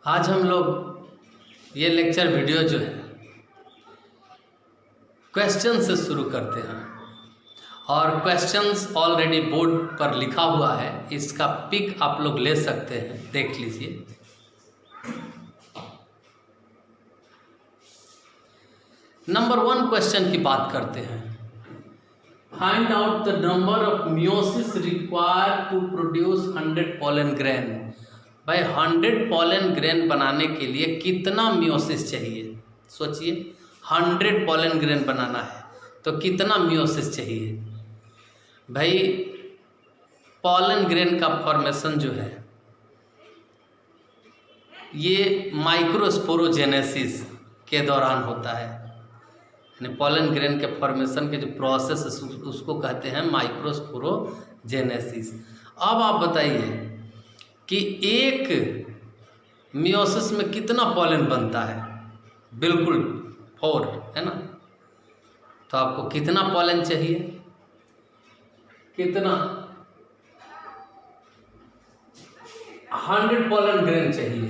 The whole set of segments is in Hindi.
आज हम लोग ये लेक्चर वीडियो जो है क्वेश्चन से शुरू करते हैं और क्वेश्चंस ऑलरेडी बोर्ड पर लिखा हुआ है। इसका पिक आप लोग ले सकते हैं, देख लीजिए। नंबर 1 क्वेश्चन की बात करते हैं। Find out the number of meiosis required to produce 100 pollen grain. भाई 100 पॉलन ग्रेन बनाने के लिए कितना मियोसिस चाहिए? सोचिए, 100 पॉलन ग्रेन बनाना है तो कितना मियोसिस चाहिए? भाई पॉलन ग्रेन का फॉर्मेशन जो है ये माइक्रोस्पोरोजेनेसिस के दौरान होता है। यानी पॉलन ग्रेन के फॉर्मेशन के जो प्रोसेस उसको कहते हैं माइक्रोस्पोरोजेनेसिस। अब आप बताइए कि एक मियोसिस में कितना पॉलन बनता है? बिल्कुल 4 है ना। तो आपको कितना पॉलन चाहिए? कितना? 100 पॉलन ग्रेन चाहिए।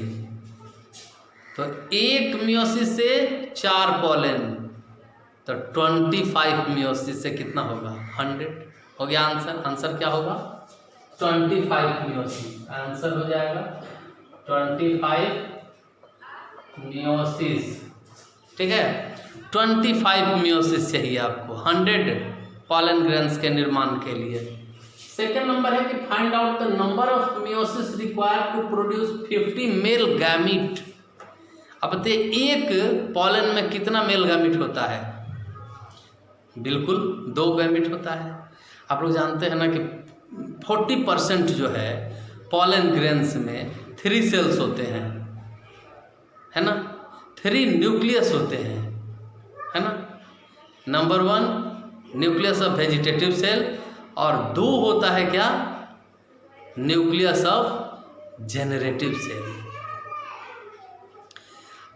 तो एक मियोसिस से 4 पॉलन, तो 25 मियोसिस से कितना होगा? 100 हो गया आंसर। आंसर क्या होगा? 25 मियोसिस। आंसर हो जाएगा 25 मियोसिस। ठीक है, 25 मियोसिस चाहिए आपको 100 पॉलन ग्रेन्स के निर्माण के लिए। सेकेंड नंबर है कि find out the number of meiosis required to produce 50 male gamete. अब बताइए एक पॉलन में कितना मेल गैमीट होता है? बिल्कुल 2 गैमीट होता है। आप लोग जानते हैं ना कि 40% जो है पॉलन ग्रेन्स में 3 सेल्स होते हैं, है ना। 3 न्यूक्लियस होते हैं, है ना। Number 1 nucleus of vegetative cell और 2 होता है क्या? Nucleus of generative cell.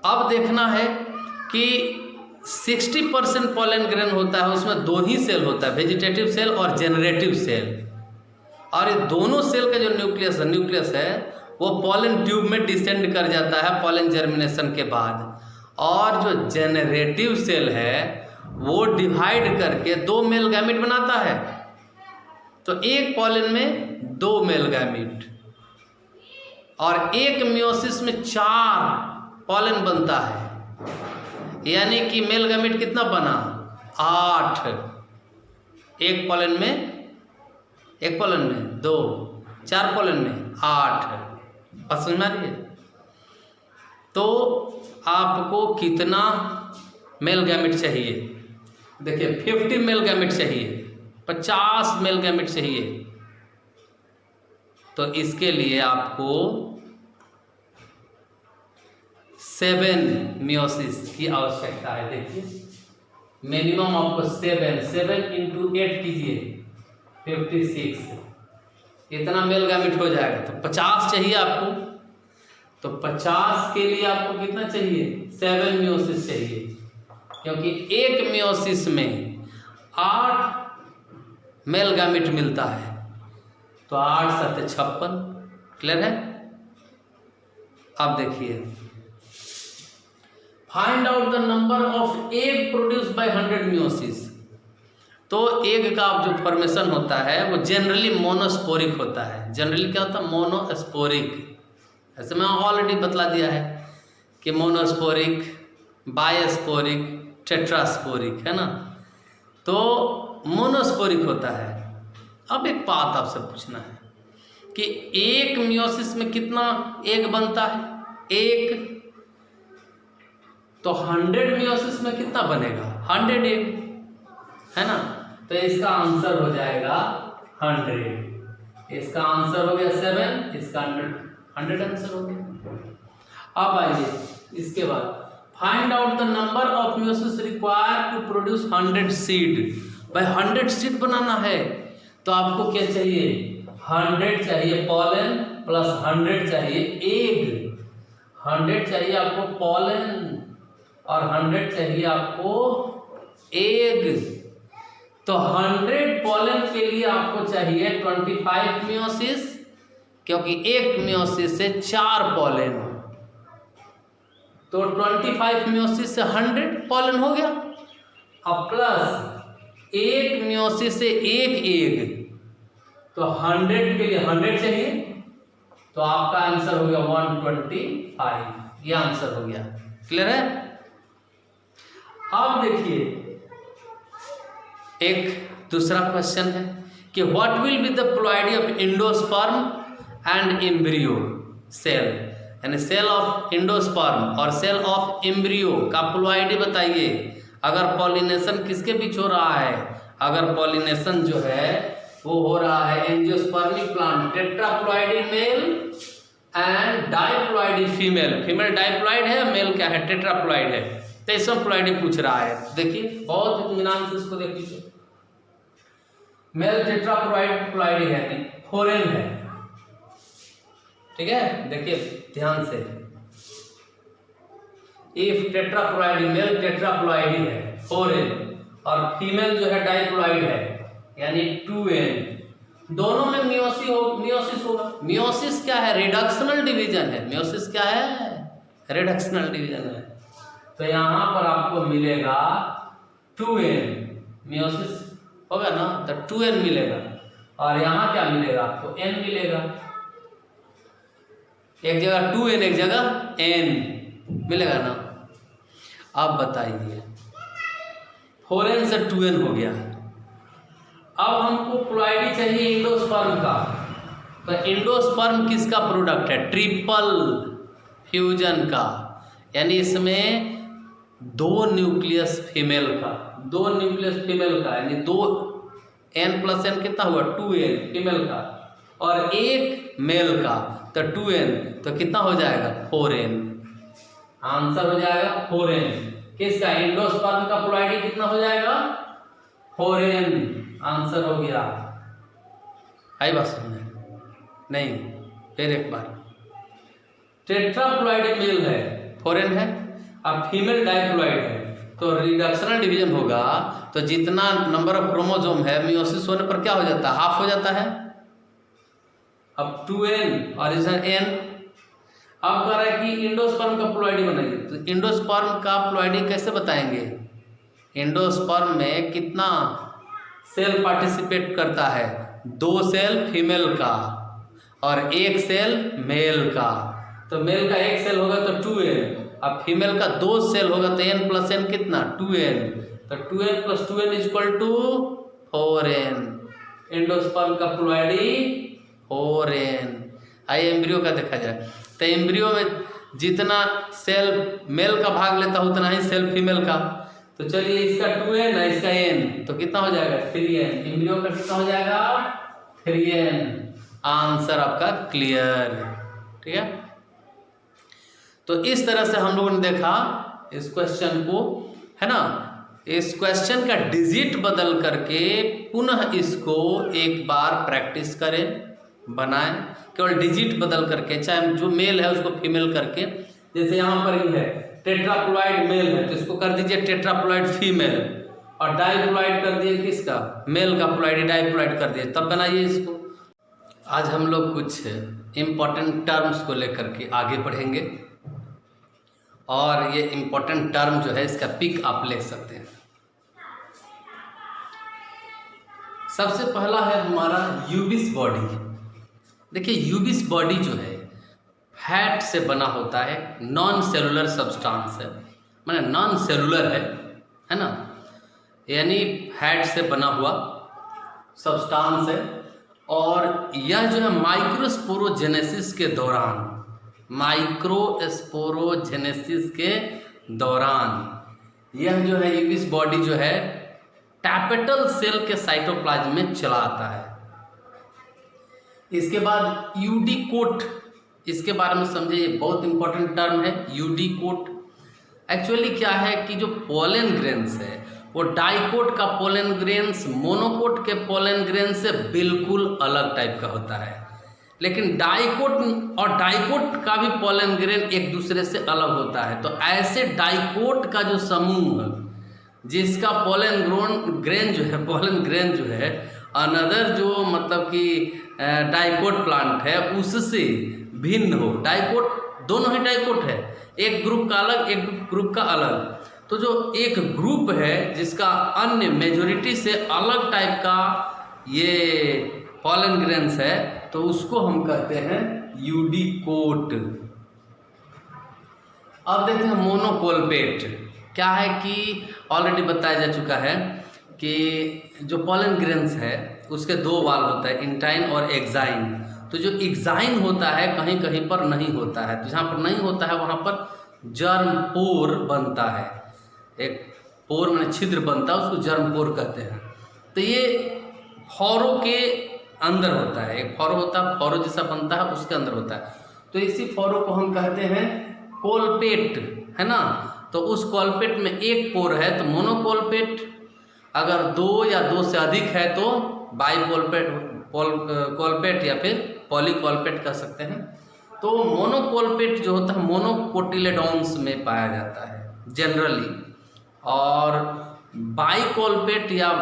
अब देखना है कि 60% पॉलन ग्रेन होता है, उसमें 2 ही सेल होता है, वेजिटेटिव सेल और जेनरेटिव सेल। और ये दोनों सेल का जो न्यूक्लियस है वो पॉलन ट्यूब में डिसेंड कर जाता है पॉलन जर्मिनेशन के बाद। और जो जेनरेटिव सेल है वो डिवाइड करके 2 मेल गैमीट बनाता है। तो एक पॉलन में 2 मेल गैमीट और एक मियोसिस में 4 पॉलन बनता है। यानी कि मेल गैमीट कितना बना? 8। एक पॉलन में 2, 4 पॉलन में 8। बात समझ में आ रही है? तो आपको कितना मेल गैमीट चाहिए? देखिए 50 मेल गैमीट चाहिए, 50 मेल गैमीट चाहिए। तो इसके लिए आपको 7 मियोसिस की आवश्यकता है। देखिए मिनिमम आपको 7 इंटू 8 कीजिए 56, इतना मेल गैमीट हो जाएगा। तो 50 चाहिए आपको। तो 50 के लिए आपको कितना चाहिए? 7 मियोसिस चाहिए, क्योंकि एक मियोसिस में 8 मेल गैमीट मिलता है। तो 8 × 7 = 56। क्लियर है? अब देखिए find out the number of egg produce by 100 meiosis. तो एग का जो फॉर्मेशन होता है वो जनरली मोनोस्पोरिक होता है। जनरली क्या होता है? मोनोस्पोरिक। ऐसे मैं ऑलरेडी बतला दिया है कि मोनोस्पोरिक, बायस्पोरिक, टेट्रास्पोरिक, है ना। तो मोनोस्पोरिक होता है। अब एक बात आपसे पूछना है कि एक मियोसिस में कितना एग बनता है? 1। तो 100 मियोसिस में कितना बनेगा? 100 एग, है ना। तो इसका आंसर हो जाएगा 100। इसका आंसर हो गया 7, इसका 100 आंसर हो गया। अब आइए इसके बाद find out the number of meiosis required to produce 100 seed. भाई 100 सीड बनाना है तो आपको क्या चाहिए? 100 चाहिए पॉलन प्लस 100 चाहिए एग। 100 चाहिए आपको पॉलन और 100 चाहिए आपको एग। तो 100 पॉलन के लिए आपको चाहिए 25 मियोसिस, क्योंकि एक मियोसिस से 4 पॉलन तो 25 मियोसिस से 100 पॉलन हो गया। अब प्लस एक मियोसिस से एक एग, तो 100 के लिए 100 चाहिए, तो आपका आंसर हो गया 125। ये आंसर हो गया। क्लियर है? अब देखिए एक दूसरा क्वेश्चन है कि what will be the ploidy of endosperm and embryo cell, यानी सेल ऑफ एंडोस्पर्म और सेल ऑफ एम्ब्रियो का प्लॉइडी बताइए। अगर पॉलिनेशन किसके बीच हो रहा है, अगर पॉलिनेशन जो है वो हो रहा है angiospermic plant, tetraploidy male and diploidy female. Female diploid है, मेल क्या है, टेट्राप्लॉइड है। तो इसमें प्लॉइडी पूछ रहा है। देखिए बहुत इत्मीनान से इसको देख लीजिए। मेल टेट्राप्लॉइडी है, फोरेन है, ठीक है। देखिए ध्यान से, इफ टेट्राप्लॉइडी, मेल टेट्राप्लॉइडी है, फोरेन, और फीमेल जो है डाइप्लॉइड है, यानी 2n। दोनों में मियोसिस होगा। मियोसिस क्या है, रिडक्शनल डिवीजन है। मियोसिस क्या है, रिडक्शनल डिवीजन है। तो यहां पर आपको मिलेगा 2n, मियोसिस होगा ना, तो 2n मिलेगा, और यहां क्या मिलेगा आपको, n मिलेगा। एक जगह 2n, एक जगह n मिलेगा ना। अब बताइए, फोरेन से 2n हो गया। अब हमको प्लॉइडी चाहिए एंडोस्पर्म का। तो एंडोस्पर्म किसका प्रोडक्ट है, ट्रिपल फ्यूजन का, यानी इसमें 2 न्यूक्लियस फीमेल का, 2 न्यूक्लियस फीमेल का, यानी 2 n+n कितना हुआ, 2n फीमेल का, और 1 मेल का, तो 2n, तो कितना हो जाएगा, 4n। आंसर हो जाएगा 4n। किसका, एंडोस्पर्म का प्लॉइडी कितना हो जाएगा, 4n। आंसर हो गया। आई बात समझ नहीं? फिर एक बार, टेट्राप्लॉइडी मेल है, 4n है, अब फीमेल डाइप्लॉइड है, तो रिडक्शनल डिवीजन होगा, तो जितना नंबर ऑफ क्रोमोसोम है मियोसिस होने पर क्या हो जाता है, हाफ हो जाता है। अब 2n और इधर n। अब कह रहा है कि एंडोस्पर्म का प्लॉइडी बनाइए। तो एंडोस्पर्म का प्लॉइडी कैसे बताएंगे, एंडोस्पर्म में कितना सेल पार्टिसिपेट करता है, 2 सेल फीमेल का और 1 सेल मेल का। तो मेल का 1 सेल होगा तो 2n, अब फीमेल का 2 सेल होगा तो n+n कितना, 2n, तो 2n + 2n = 4n। एंडोस्पर्म का प्लॉइडी 4n। आइए एम्ब्रियो का देखा जाए। तो एम्ब्रियो में जितना सेल मेल का भाग लेता है उतना ही सेल फीमेल का। तो चलिए इसका 2n है, इसका n, तो कितना हो जाएगा, 3n। एम्ब्रियो का कितना हो जाएगा, 3n। आंसर आपका क्लियर, ठीक है। तो इस तरह से हम लोगों ने देखा इस क्वेश्चन को, है ना। इस क्वेश्चन का डिजिट बदल करके पुनः इसको एक बार प्रैक्टिस करें, बनाएं, केवल डिजिट बदल करके, चाहे जो मेल है उसको फीमेल करके। जैसे यहाँ पर ही है टेट्राप्लॉइड मेल है, तो इसको कर दीजिए टेट्राप्लॉइड फीमेल, और डाइप्लॉइड कर दिए किसका, मेल का प्लॉइडी डाइप्लॉइड कर दिए, तब बनाइए इसको। आज हम लोग कुछ इम्पोर्टेंट टर्म्स को लेकर के आगे बढ़ेंगे, और ये इम्पोर्टेंट टर्म जो है इसका पिक आप ले सकते हैं। सबसे पहला है हमारा यूबिस बॉडी। देखिए यूबिस बॉडी जो है फैट से बना होता है, नॉन सेलुलर सब्सटेंस है, माने नॉन सेलुलर है ना, यानी फैट से बना हुआ सब्सटेंस है। और यह जो है माइक्रोस्पोरोजेनेसिस के दौरान, माइक्रोस्पोरोजेनेसिस के दौरान यह जो है यूबिस बॉडी जो है टैपेटल सेल के साइटोप्लाज्म में चला आता है। इसके बाद यूडिकोट, इसके बारे में समझिए, बहुत इंपॉर्टेंट टर्म है यूडिकोट। एक्चुअली क्या है कि जो पोलन ग्रेन्स है वो डाइकोट का पोलन ग्रेन्स मोनोकोट के पोलन ग्रेन से बिल्कुल अलग टाइप का होता है, लेकिन डाइकोट और डाइकोट का भी पोलन ग्रेन एक दूसरे से अलग होता है। तो ऐसे डाइकोट का जो समूह जिसका पोलन ग्रेन जो है, पोलन ग्रेन जो है अनदर जो मतलब कि डाइकोट प्लांट है उससे भिन्न हो। डाइकोट दोनों ही डाइकोट है, एक ग्रुप का अलग एक ग्रुप का अलग। तो जो एक ग्रुप है जिसका अन्य मेजोरिटी से अलग टाइप का ये पॉलन ग्रेन्स है तो उसको हम कहते हैं यूडिकोट। अब देखते हैं मोनोकोल्पेट क्या है कि ऑलरेडी बताया जा चुका है कि जो पॉलन ग्रेन्स है उसके दो वाल होता है, इंटाइन और एक्साइन। तो जो एक्साइन होता है कहीं कहीं पर नहीं होता है, तो जहाँ पर नहीं होता है वहाँ पर जर्म पोर बनता है। एक पोर में छिद्र बनता है, उसको जर्म पोर कहते हैं। तो ये फौरों के अंदर होता है, एक फौरो होता है, फौरो जैसा बनता है उसके अंदर होता है। तो इसी फौरो को हम कहते हैं कोलपेट, है ना। तो उस कोलपेट में एक पोर है तो मोनोकोलपेट, अगर दो या दो से अधिक है तो कोलपेट या फिर पॉलीकोलपेट कह सकते हैं। तो मोनोकोलपेट जो होता है मोनोकोटिलेडॉन्स में पाया जाता है जनरली, और बाइकोलपेट या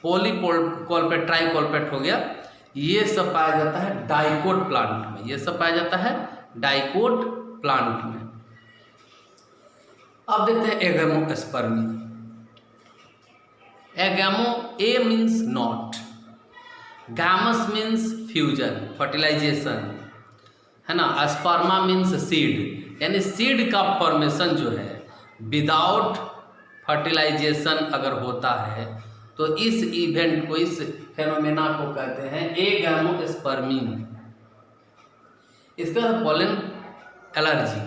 पॉलीकोलपेट ट्राइकोलपेट हो गया, ये सब पाया जाता है डाइकोट प्लांट में। ये सब पाया जाता है डाइकोट प्लांट में। अब देखते हैं agamospermy. Agamo, a means not, gamos means fusion fertilization, है ना। स्पर्मा मीन्स सीड, यानी सीड का फॉर्मेशन जो है विदाउट फर्टिलाइजेशन अगर होता है तो इस इवेंट को, इस फेनोमेना को कहते हैं एगैमोस्पर्मी। इसका पॉलन एलर्जी।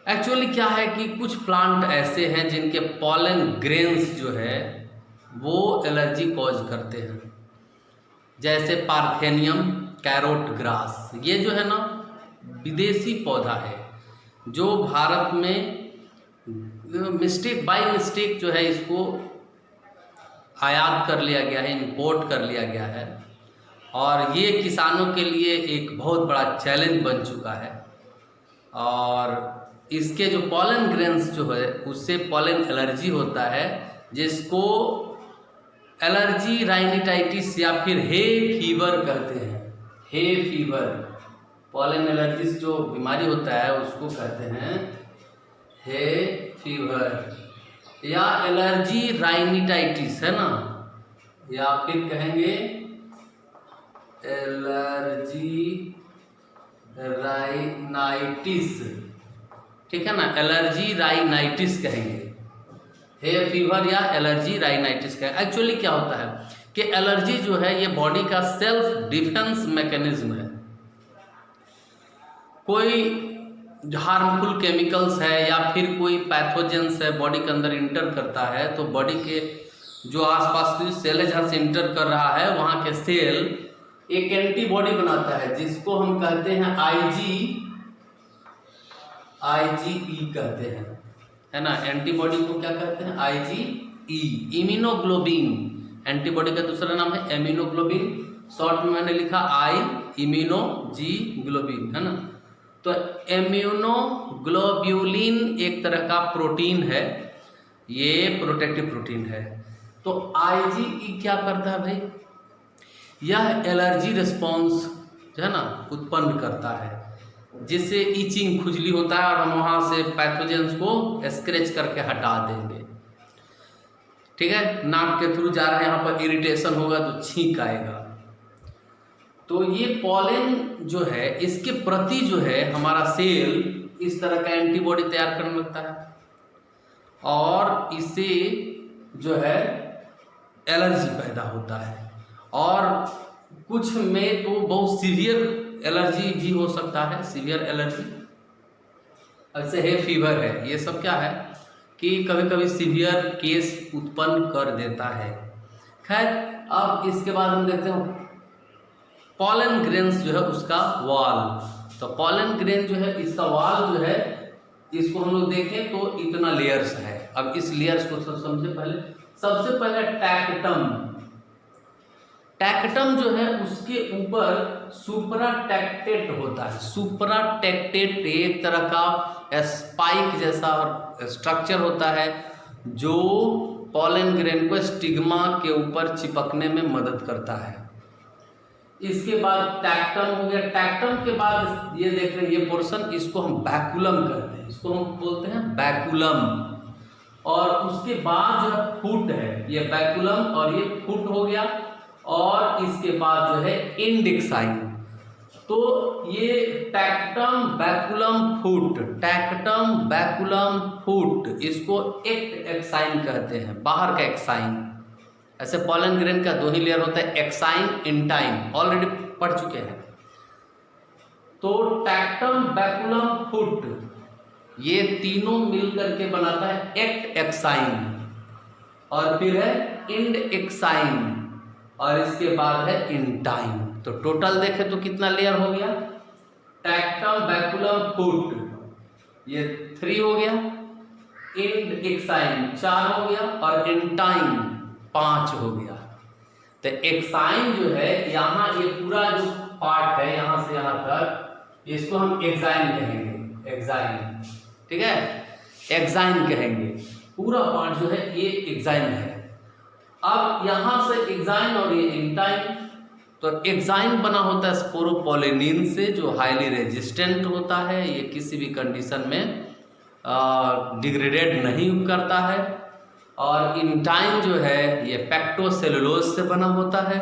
एक्चुअली क्या है कि कुछ प्लांट ऐसे हैं जिनके पॉलन ग्रेन्स जो है वो एलर्जी कॉज करते हैं, जैसे पार्थेनियम कैरोट ग्रास। ये जो है ना विदेशी पौधा है जो भारत में बाई मिस्टेक जो है इसको आयात कर लिया गया है, इंपोर्ट कर लिया गया है, और ये किसानों के लिए एक बहुत बड़ा चैलेंज बन चुका है। और इसके जो पॉलन ग्रेन्स जो है उससे पॉलन एलर्जी होता है, जिसको एलर्जी राइनिटाइटिस या फिर हे फीवर कहते हैं। हे फीवर, पॉलन एलर्जी जो बीमारी होता है उसको कहते हैं हे फीवर या एलर्जी राइनिटाइटिस, है ना, या फिर कहेंगे एलर्जी राइनाइटिस, ठीक है ना, एलर्जी राइनाइटिस कहेंगे, हे फीवर या एलर्जी राइनाइटिस कहेंगे। एक्चुअली क्या होता है कि एलर्जी जो है ये बॉडी का सेल्फ डिफेंस मैकेनिज्म है। कोई हार्मफुल केमिकल्स है या फिर कोई पैथोजेंस है बॉडी के अंदर इंटर करता है, तो बॉडी के जो आसपास की सेल है जहाँ से इंटर कर रहा है वहाँ के सेल एक एंटीबॉडी बनाता है जिसको हम कहते हैं IgE कहते हैं, है ना। एंटीबॉडी को क्या कहते हैं? IgE, immunoglobulin. एंटीबॉडी का दूसरा नाम है इम्यूनोग्लोबिन, शॉर्ट में मैंने लिखा इम्यूनोग्लोबिन, है ना। तो इम्यूनोग्लोब्यूलिन एक तरह का प्रोटीन है, ये प्रोटेक्टिव प्रोटीन है। तो IgE क्या करता है भाई? यह एलर्जी रिस्पॉन्स जो है ना उत्पन्न करता है, जिससे ईचिंग, खुजली होता है, और हम वहाँ से पैथोजेंस को स्क्रैच करके हटा देंगे, ठीक है। नाक के थ्रू जा रहा है, यहाँ पर इरिटेशन होगा तो छींक आएगा। तो ये पॉलन जो है इसके प्रति जो है हमारा सेल इस तरह का एंटीबॉडी तैयार करने लगता है, और इससे जो है एलर्जी पैदा होता है। और कुछ में तो बहुत सीवियर एलर्जी भी हो सकता है, सीवियर एलर्जी। ऐसे है फीवर है, ये सब क्या है कि कभी कभी सीवियर केस उत्पन्न कर देता है। खैर, अब इसके बाद हम देखते हैं पॉलन ग्रेन्स जो है उसका वाल। तो पॉलन ग्रेन जो है इसका वाल जो है, इसको हम लोग देखें तो इतना लेयर्स है। अब इस लेयर्स को समझे पहले। सबसे पहले टैक्टम। टैक्टम जो है उसके ऊपर सुपराटेक्टेट होता है। सुपराटेक्टेट एक तरह का स्पाइक जैसा स्ट्रक्चर होता है जो पॉलन ग्रेन को स्टिग्मा के ऊपर चिपकने में मदद करता है। इसके बाद टैक्टम हो गया। टैक्टम के बाद ये देख रहे हैं ये पोर्शन, इसको हम बैकुलम कहते हैं, इसको हम बोलते हैं बैकुलम। और उसके बाद जो फुट है, ये बैकुलम और ये फुट हो गया। और इसके बाद जो है इंडेक्साइन। तो ये टैक्टम बैकुलम फुट, टैक्टम बैकुलम फुट, इसको एक्ट एक्साइन कहते हैं, बाहर का एक्साइन। ऐसे पॉलन ग्रेन का दो ही लेयर होता है, एक्साइन इंटाइन, ऑलरेडी पढ़ चुके हैं। तो टैक्टम बैकुलम फुट ये तीनों मिल करके बनाता है एक्ट एक्साइन, और फिर है इंड एक्साइन, और इसके बाद है इंटाइन। तो टोटल देखें तो कितना लेयर हो गया, टैक्टम बैकुलम फुट ये 3 हो गया, इंड एक्साइन 4 हो गया, और इंटाइन 5 हो गया। तो एक्साइन जो है यहाँ ये पूरा जो पार्ट है यहाँ से यहाँ तक, इसको हम एक्साइन कहेंगे, एक्साइन, ठीक है, एक्साइन कहेंगे। पूरा पार्ट जो है ये एक्साइन है। अब यहाँ से एक्साइन और ये इंटाइन, तो एक्साइन बना होता है स्पोरोपोलिनिन से, जो हाईली रेजिस्टेंट होता है, ये किसी भी कंडीशन में डिग्रेडेड नहीं करता है। और इंटाइन जो है ये पेक्टोसेलुलोज से बना होता है।